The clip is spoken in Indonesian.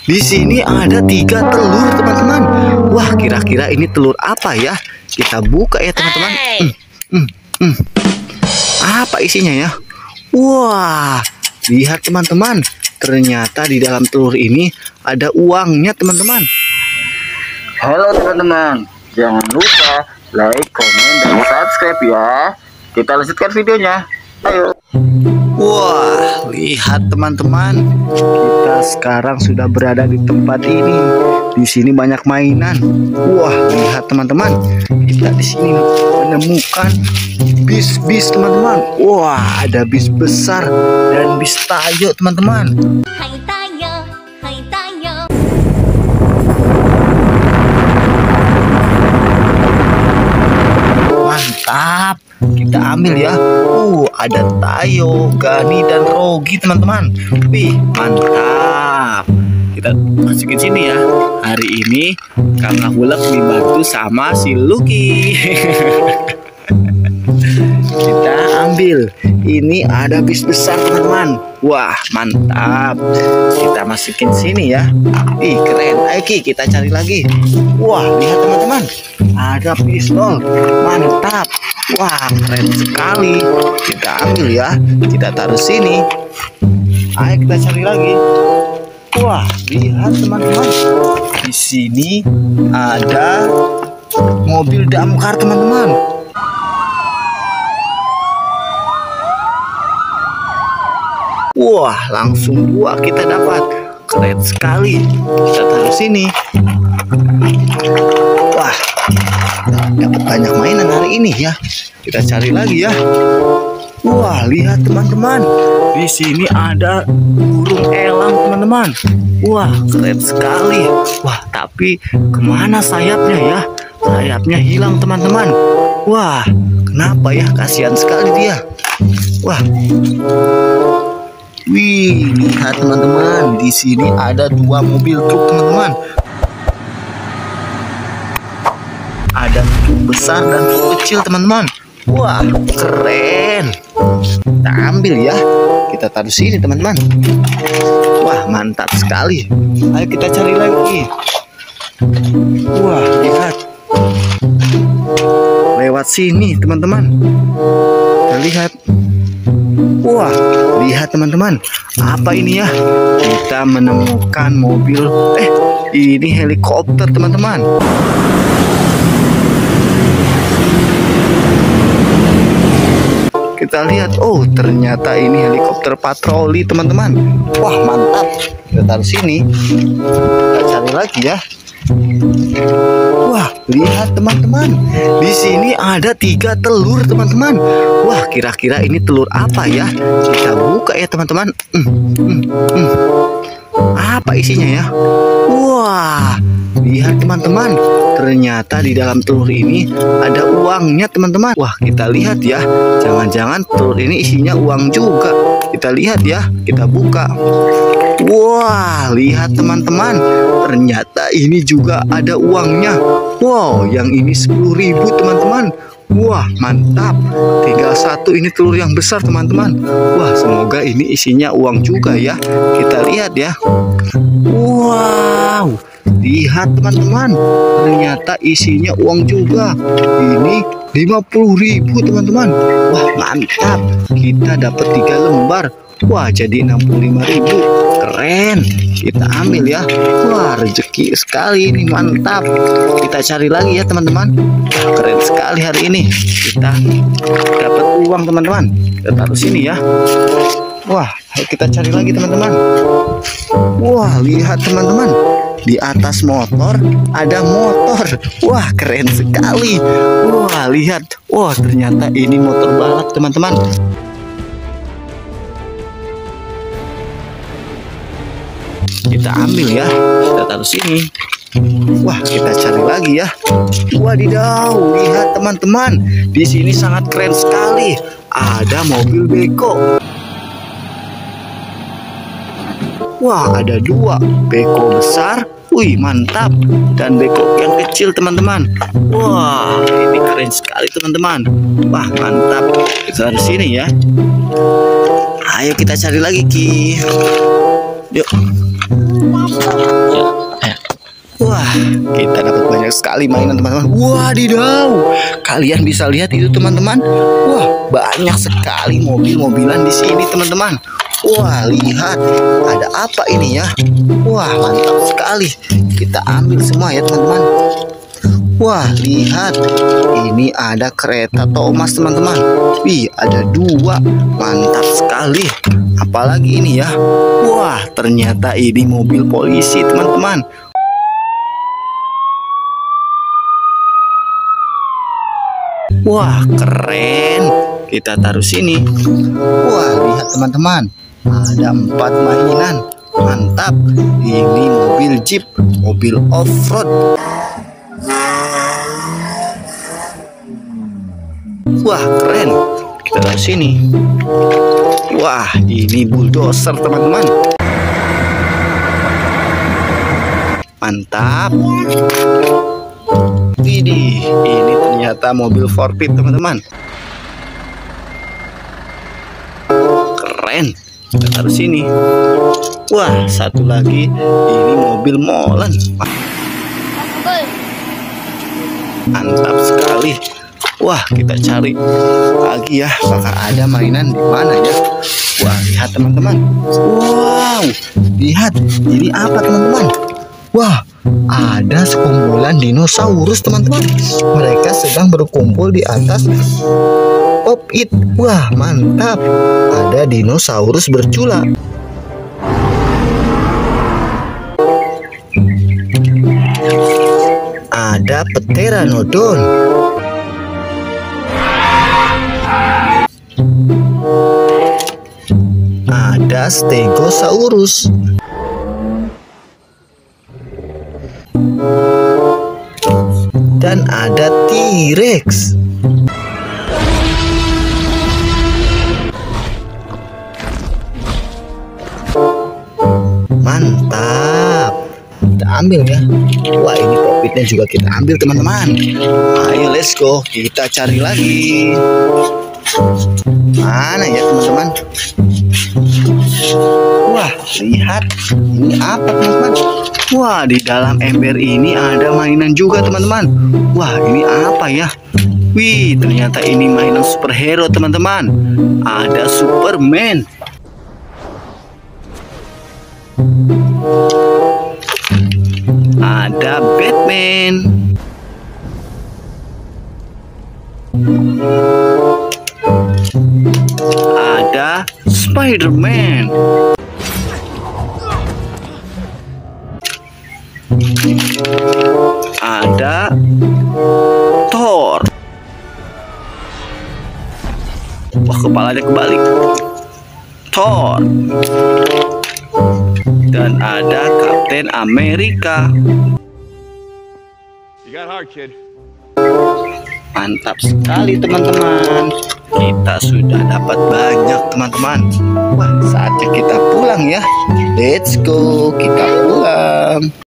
Di sini ada 3 telur, teman-teman. Wah, kira-kira ini telur apa ya? Kita buka ya, teman-teman. Apa isinya ya? Wah, lihat teman-teman. Ternyata di dalam telur ini ada uangnya, teman-teman. Halo teman-teman, jangan lupa like, komen, dan subscribe ya. Kita lanjutkan videonya. Ayo. Wah, lihat teman-teman. Kita sekarang sudah berada di tempat ini. Di sini banyak mainan. Wah, lihat teman-teman. Kita di sini menemukan bis-bis, teman-teman. Wah, ada bis besar dan bis tayo, teman-teman. Hai tayo, hai tayo. Mantap. Kita ambil ya. Ada Tayo, Gani, dan Rogi, teman-teman. Wih, mantap. Kita masukin sini ya. Hari ini Kakak Hulek dibantu sama si Lucky. Kita ambil. Ini ada bis besar, teman-teman. Wah, mantap. Kita masukin sini ya. Ih, keren. Ayo Ki, kita cari lagi. Wah, lihat teman-teman. Ada pistol. Mantap. Wah, keren sekali. Kita ambil ya. Kita taruh sini. Ayo kita cari lagi. Wah, lihat teman-teman. Di sini ada mobil damkar, teman-teman. Wah, langsung 2 kita dapat. Keren sekali. Kita taruh sini. Wah, dapat banyak mainan hari ini ya. Kita cari lagi ya. Wah, lihat teman-teman. Di sini ada burung elang, teman-teman. Wah, keren sekali. Wah, tapi kemana sayapnya ya? Sayapnya hilang, teman-teman. Wah, kenapa ya? Kasihan sekali dia. Wah. Wih, lihat teman-teman. Di sini ada 2 mobil truk, teman-teman. Ada truk besar dan truk kecil, teman-teman. Wah, keren. Kita ambil ya. Kita taruh sini, teman-teman. Wah, mantap sekali. Ayo kita cari lagi. Wah, lihat. Lewat sini, teman-teman. Kita lihat. Wah, lihat teman-teman. Apa ini ya? Kita menemukan mobil. Ini helikopter, teman-teman. Kita lihat, ternyata ini helikopter patroli, teman-teman. Wah, mantap. Kita taruh sini. Kita cari lagi ya. Wah, lihat teman-teman. Di sini ada 3 telur, teman-teman. Wah, kira-kira ini telur apa ya? Kita buka ya, teman-teman. Apa isinya ya? Wah, lihat teman-teman. Ternyata di dalam telur ini ada uangnya, teman-teman. Wah, kita lihat ya. Jangan-jangan telur ini isinya uang juga. Kita lihat ya. Kita buka. Wah, lihat teman-teman. Ternyata ini juga ada uangnya. Wow, yang ini 10.000, teman-teman. Wah, mantap. Tinggal 1 ini telur yang besar, teman-teman. Wah, semoga ini isinya uang juga ya. Kita lihat ya. Wow, lihat teman-teman. Ternyata isinya uang juga. Ini 50.000, teman-teman. Wah, mantap. Kita dapat 3 lembar. Wah, jadi 65.000. Keren. Kita ambil ya. Wah, rezeki sekali ini, mantap. Kita cari lagi ya, teman-teman. Keren sekali hari ini. Kita dapat uang, teman-teman. Kita taruh sini ya. Wah, ayo kita cari lagi, teman-teman. Wah, lihat teman-teman. Di atas motor ada motor. Wah, keren sekali. Wah, lihat. Wah, ternyata ini motor balap, teman-teman. Kita ambil ya. Kita taruh sini. Wah, kita cari lagi ya. Wadidaw, lihat teman-teman. Di sini sangat keren sekali. Ada mobil beko. Wah, ada 2 beko besar. Wih, mantap. Dan beko yang kecil, teman-teman. Wah, ini keren sekali, teman-teman. Wah, mantap. Kita taruh sini ya. Ayo kita cari lagi, Ki. Yuk. Wah, kita dapat banyak sekali mainan teman-teman. Wadidaw, kalian bisa lihat itu teman-teman. Wah, banyak sekali mobil-mobilan di sini teman-teman. Wah, lihat, ada apa ini ya? Wah, mantap sekali. Kita ambil semua ya teman-teman. Wah, lihat, ini ada kereta Thomas teman-teman. Wih, ada 2, mantap sekali. Apalagi ini ya? Wah, ternyata ini mobil polisi teman-teman. Wah, keren. Kita taruh sini. Wah, lihat teman-teman, ada 4 mainan. Mantap. Ini mobil Jeep, mobil off-road. Wah, keren. Kita taruh sini. Wah, ini bulldozer teman-teman. Mantap. Widih, ini ternyata mobil Forpit teman-teman. Keren. Kita taruh sini. Wah, satu lagi, ini mobil molen. Mantap sekali. Wah, kita cari lagi ya, apakah ada mainan di mana ya? Wah, lihat teman-teman. Wow, lihat, ini apa teman-teman? Wah, ada sekumpulan dinosaurus teman-teman. Mereka sedang berkumpul di atas Pop-It. Wah, mantap. Ada dinosaurus bercula. Ada Pteranodon. Ada Stegosaurus. Dan ada T-Rex. Mantap. Kita ambil ya. Wah, ini Pop-Itnya juga kita ambil teman-teman. Ayo let's go, kita cari lagi. Mana ya teman-teman? Wah, lihat, ini apa teman-teman? Wah, di dalam ember ini ada mainan juga teman-teman. Wah, ini apa ya? Wih, ternyata ini mainan superhero teman-teman. Ada Superman. Ada Batman. Ada Spider-Man. Ada Thor. Wah, kepalanya kebalik. Thor. Dan ada Kapten Amerika. You got hard, kid. Mantap sekali teman-teman. Kita sudah dapat banyak teman-teman. Wah, saatnya kita pulang ya. Let's go, kita pulang.